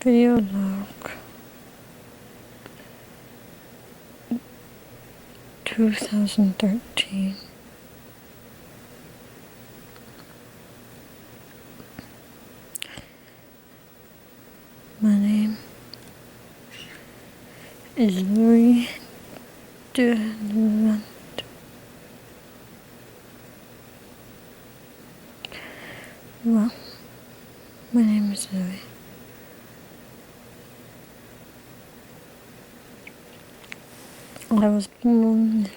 Video log 2013. My name is Louis de Lant. Well, my name is Louis. I was born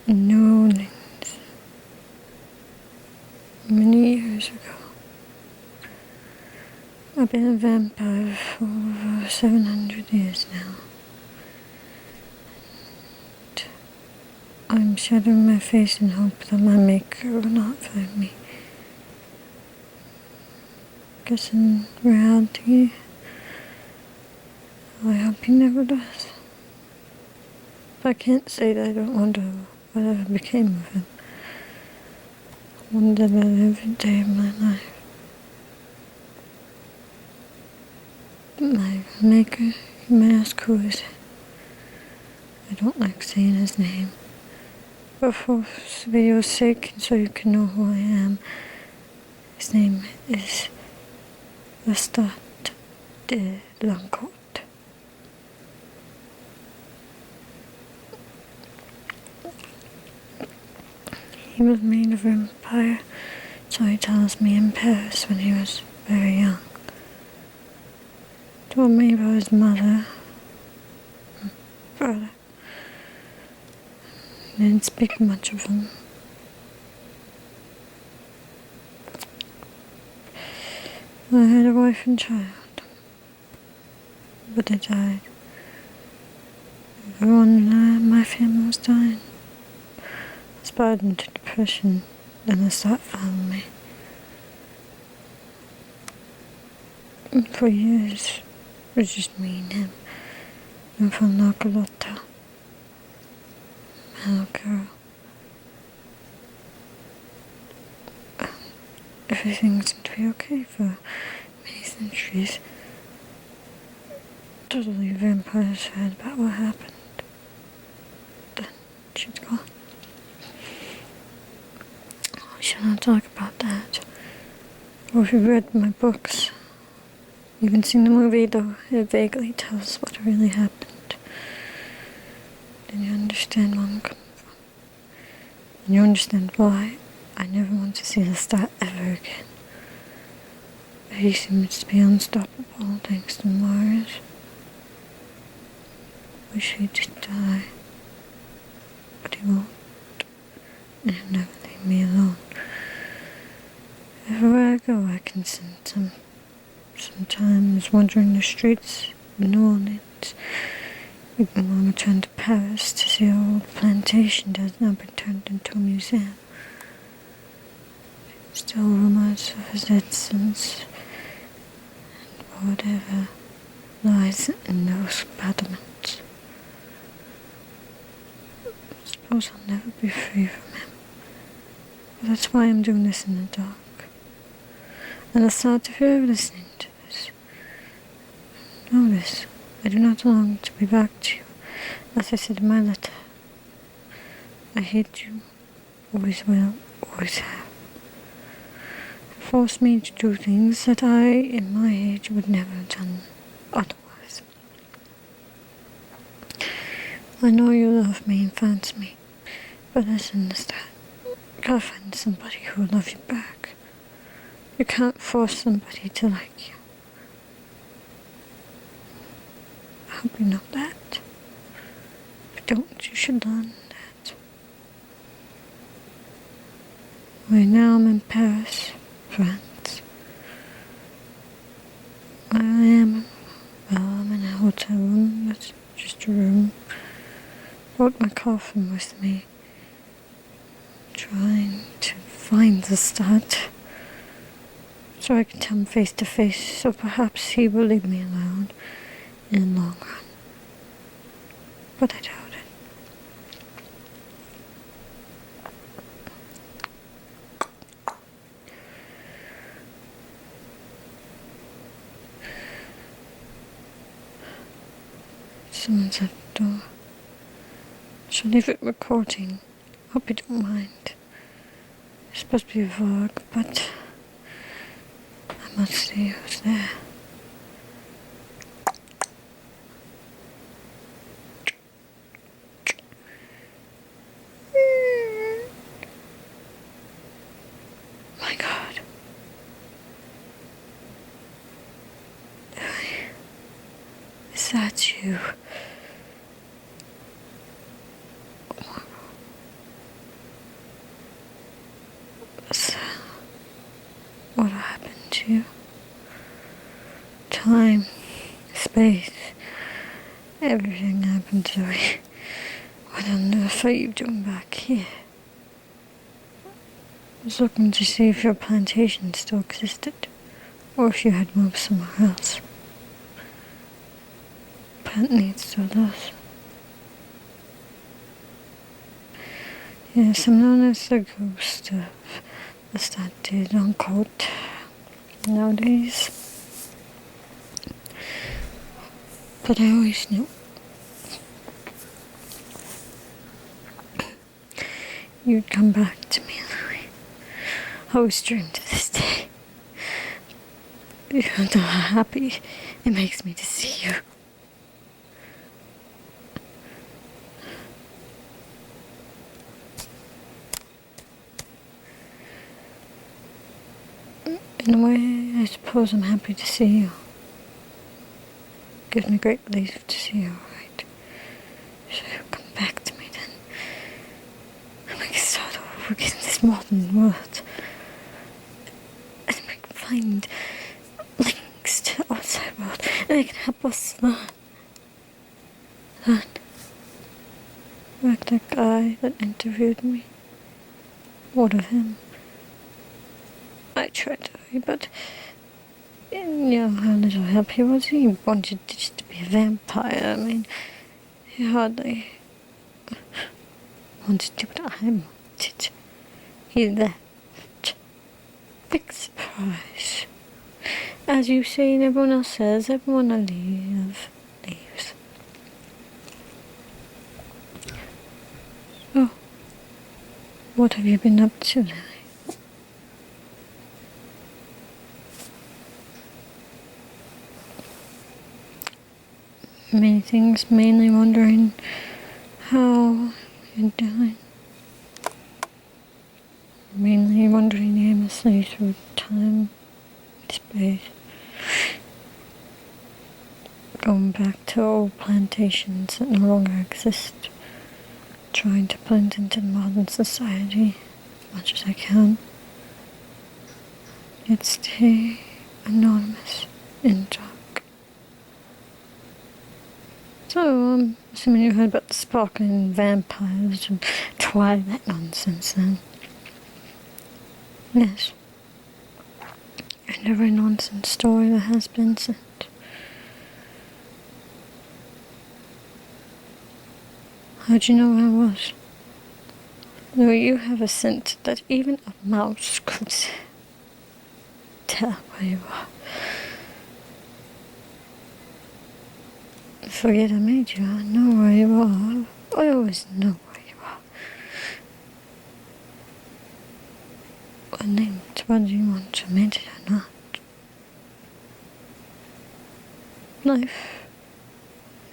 in New Orleans many years ago. I've been a vampire for over 700 years now. I'm shadowing my face in hope that my maker will not find me. Guess in reality, I hope he never does. But I can't say that I don't wonder whatever became of him. I wonder that every day of my life. My maker, you may ask who is it? I don't like saying his name. But for this video's sake, and so you can know who I am, his name is Lestat de Lioncourt. He was made a vampire, so he tells me, in Paris when he was very young. Told me about his mother, brother. Didn't speak much of him. I had a wife and child, but they died. Everyone in my family was dying. I spiraled into depression, and Lestat found me. And for years, it was just me and him. And from Lioncourt, my little girl. Everything seemed to be okay for many centuries. Totally vampire sad about what happened. Then she's gone. I shall not talk about that. Or if you read my books, you haven't seen the movie, though it vaguely tells what really happened. Then you understand where I'm coming from. And you understand why I never want to see Lestat ever again. He seems to be unstoppable thanks to Mars. Wish he'd just die. But he won't. And he'll never leave me alone. Everywhere I go I can sense him. Sometimes wandering the streets of New Orleans. Even when we returned to Paris to see our old plantation that has now been turned into a museum. Still rumors of his absence and whatever lies in those battlements. I suppose I'll never be free from him. But that's why I'm doing this in the dark. And Lestat, if you're ever listening to this, know this. I do not long to be back to you. As I said in my letter, I hate you, always will, always have. It forced me to do things that I, in my age, would never have done otherwise. I know you love me and fancy me, but listen, Lestat, you gotta find somebody who will love you back. You can't force somebody to like you. I hope you know that. If you don't, you should learn that. Right now I'm in Paris, France. Where I am, well, I'm in a hotel room, that's just a room. Brought my coffin with me. Trying to find Lestat. So I can tell him face to face, so perhaps he will leave me alone in the long run. But I doubt it. Someone's at the door. Shall leave it recording. Hope you don't mind. It's supposed to be a vlog, but I must see who's there. My God. Is that you? What happened to you? Time, space, everything happened to me. What on earth are you doing back here? I was looking to see if your plantation still existed, or if you had moved somewhere else. Apparently it still does. Yes, I'm known as the ghost of Lestat Lioncourt nowadays. But I always knew you'd come back to me, Louis. I always dreamed of this day. You don't know how happy it makes me to see you. In a way, I suppose I'm happy to see you. Gives me great relief to see you, right? So you come back to me then. And we can start over again in this modern world. And we can find links to the outside world. And it can help us learn. Like that guy that interviewed me. What of him? I tried to, but you know how little help he was. He wanted just to be a vampire. I mean, he hardly wanted to do what I wanted. He left. Big surprise. As you say and everyone else says, everyone I leave leaves. So, what have you been up to lately? Many things, mainly wondering how you're doing. Mainly wandering aimlessly through time and space. Going back to old plantations that no longer exist. Trying to blend into modern society as much as I can. Yet stay anonymous in dark. So, I'm assuming you heard about the sparkling vampires and Twilight nonsense then. Yes. And every nonsense story that has been sent. How'd you know where I was? Though you have a scent that even a mouse could tell where you are. Forget I made you. I know where you are. I always know where you are. What name? Whether you want to admit it or not. Life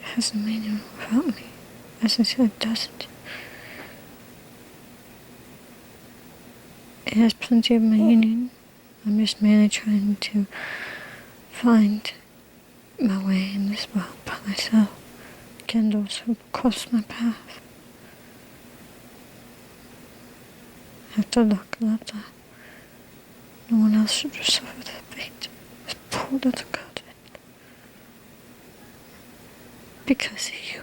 has a meaning without me. As I said, doesn't. It has plenty of meaning. I'm just merely trying to find my way in this world by myself. Candles who cross my path. Have to look at that. No one else should suffer that fate. This poor little girl did. Because of you.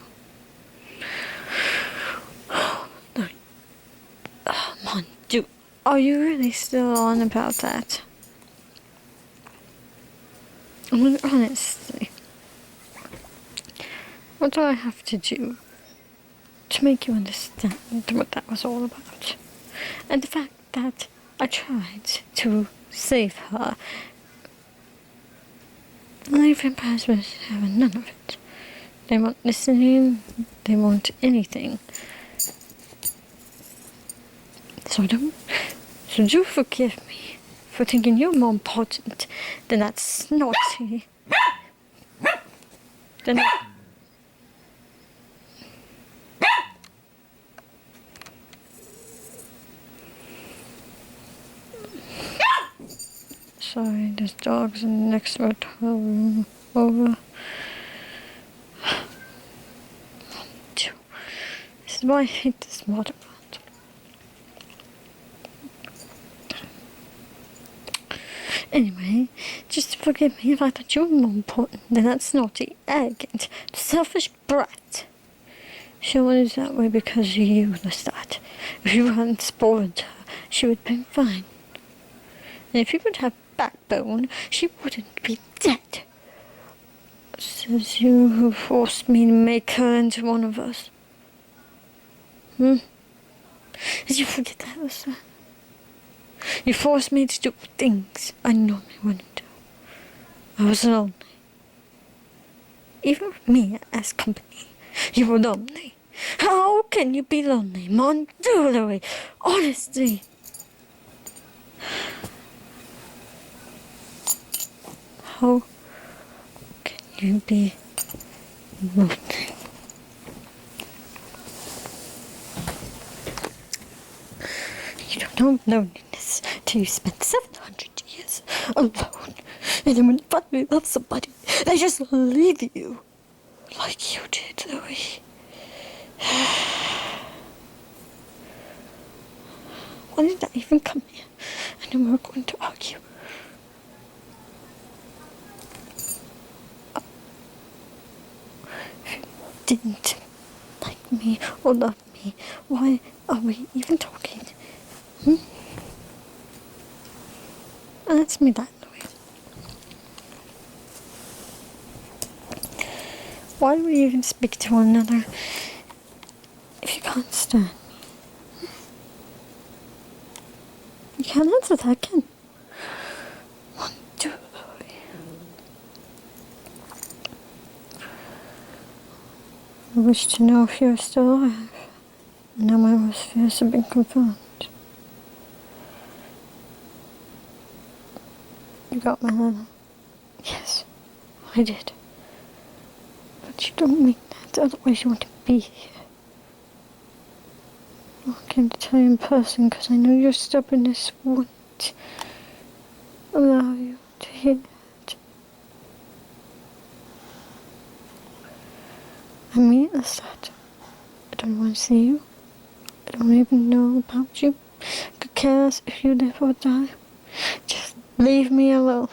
Oh, no. Oh, mon Dieu. Are you really still on about that? I mean, honestly, what do I have to do to make you understand what that was all about? And the fact that I tried to save her. The Lady Vampires was having none of it. They won't listening. They won't anything. So do forgive me for thinking you're more important than that snotty. Sorry, there's dogs in the next hotel room. Over. This is why I hate this water plant. Anyway, just forgive me if I thought you were more important than that snotty, arrogant, selfish brat. She was that way because you, Lestat. If you hadn't spoiled her, she would have been fine. And if you would have backbone, she wouldn't be dead. Says you who forced me to make her into one of us. Did you forget that, Lestat? You forced me to do things I normally wouldn't do. I was lonely. Even with me as company, you were lonely. How can you be lonely, Mon Dooley? Honestly. How can you be lonely? You don't know loneliness till you spend 700 years alone. And then when you finally love somebody, they just leave you. Like you did, Louis. Why did I even come here? I knew we were going to argue. If you didn't like me or love me, why are we even talking? Answer me that, Louis. Why do we even speak to one another if you can't stand me? You can't answer that, can you? One, two, Louis. I wish to know if you're still alive. Now my worst fears have been confirmed. You got my letter? Yes, I did. But you don't mean that, otherwise you wouldn't be here. I came to tell you in person because I knew your stubbornness wouldn't allow you to hear it. I mean it, Lestat. I don't want to see you. I don't even know about you. I could care less if you live or die. Just leave me alone.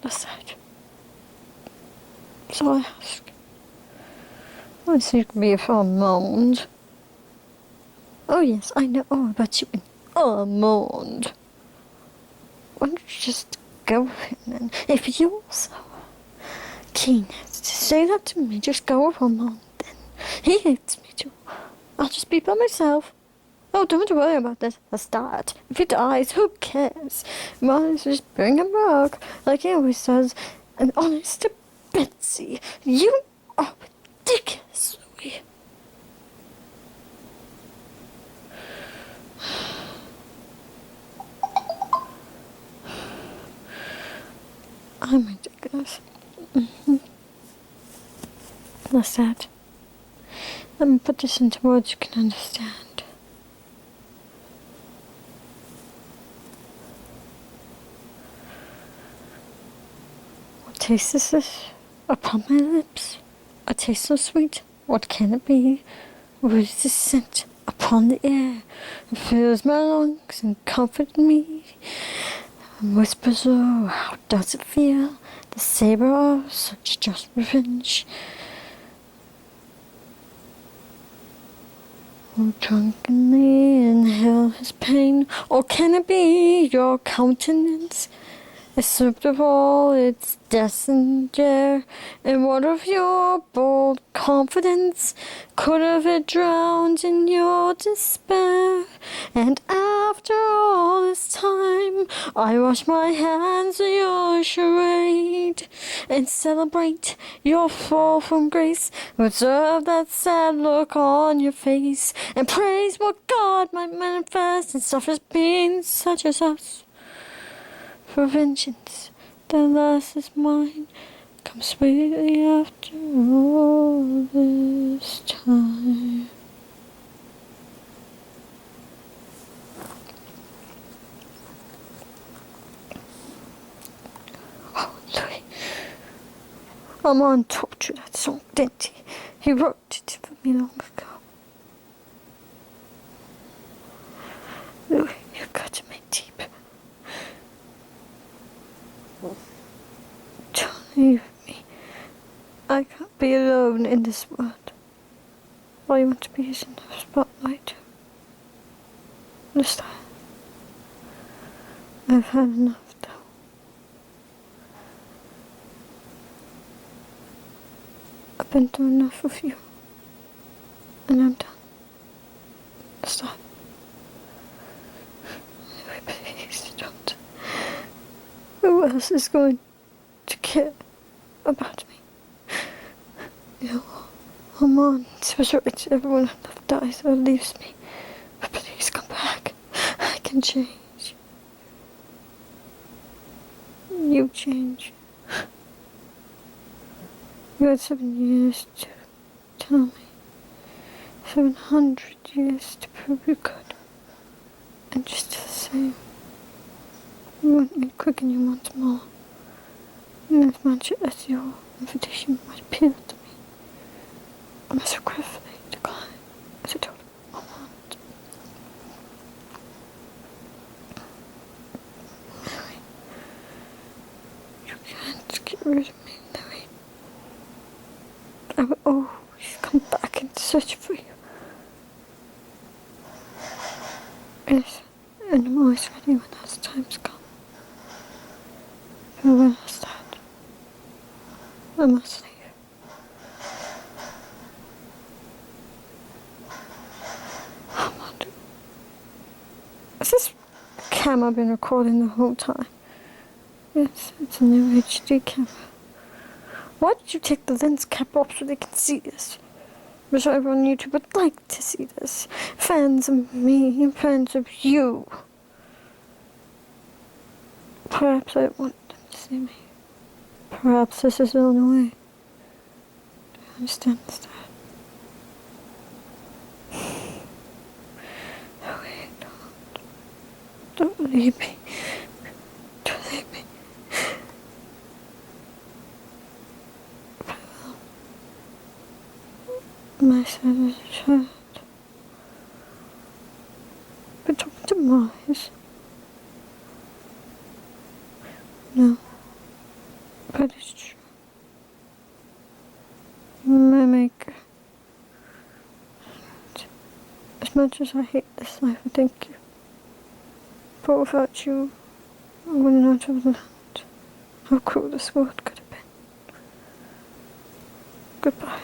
Lestat. So I ask. I see you can be a almond. Oh yes, I know all about you in almond. Why don't you just go with him then? If you're so keen to say that to me, just go with almond then. He hates me too. I'll just be by myself. Oh, don't worry about this. Lestat. If he dies, who cares? Might as well just bring him back, like he always says. And honest to Betsy, you are ridiculous, Louis. I'm ridiculous. Lestat. Let me put this into words you can understand. What taste is this upon my lips? A taste so sweet, what can it be? What is this scent upon the air? It fills my lungs and comforts me. And whispers, oh, how does it feel? The savor of such just revenge. Oh, drunkenly inhale his pain. Or can it be your countenance? I stripped of all its danger, and what of your bold confidence? Could have it drowned in your despair? And after all this time, I wash my hands of your charade and celebrate your fall from grace. Observe that sad look on your face and praise what God might manifest in suffers beings such as us. For vengeance, the last is mine, comes sweetly after all this time. Oh, Louis, Armand told you that song, didn't he? He wrote it for me long ago. Louis, you've got to make deep. Don't leave me. I can't be alone in this world. All I want to be is in the spotlight. Lestat, I've had enough though. I've been through enough of you. And I'm done. Lestat. Please don't. Who else is going to care about me? You know, Armand was right. Everyone I love dies or leaves me. But please come back. I can change. You change. You had 7 years to tell me. 700 years to prove you could. And just the same. You want me quick and you want more. And as much as your invitation might appeal to me, I must regretfully decline, as I told Armand. Louis, you can't get rid of me, Louis. I will always come back and search for you. Yes, and I'm always ready when those times come. But when I start, I must leave. Armand, has this camera been recording the whole time? Yes, it's a new HD camera. Why did you take the lens cap off so they can see this? I'm sure everyone on YouTube would like to see this. Fans of me and fans of you. Perhaps I want them to see me. Perhaps this is the only way. Do you understand this, Dad? No, wait, don't leave me. Don't leave me. My son is a child. But talking to Mars. No. But it's true. You're my maker. And as much as I hate this life, I thank you. For without you, I would not have learned how cruel this world could have been. Goodbye.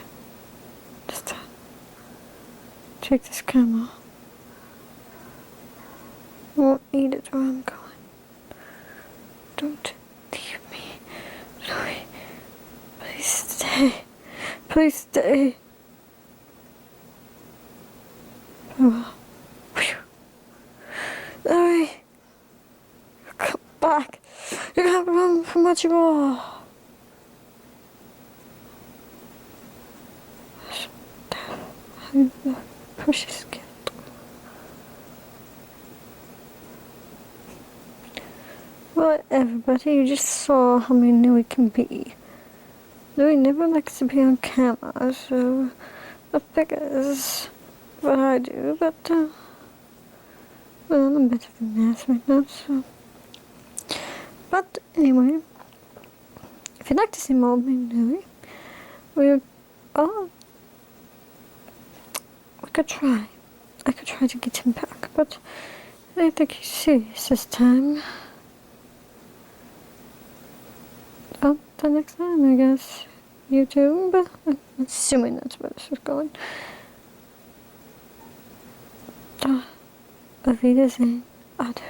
Just take this camera. I won't need it where I'm going. Don't leave me, Louis. Please stay. Please stay. Farewell. Louis, come back. You can't run from what you are. The precious gift. Well, everybody, you just saw how many Louis can be. Louis never likes to be on camera, so I figures what I do, but, well, I'm a bit of a mess right now, so. But, anyway, if you'd like to see more of me and Louis, we could try. I could try to get him back, but I don't think he's serious this time. Until next time, I guess. YouTube. I'm assuming that's where this is going. Auf Wiedersehen. Adieu.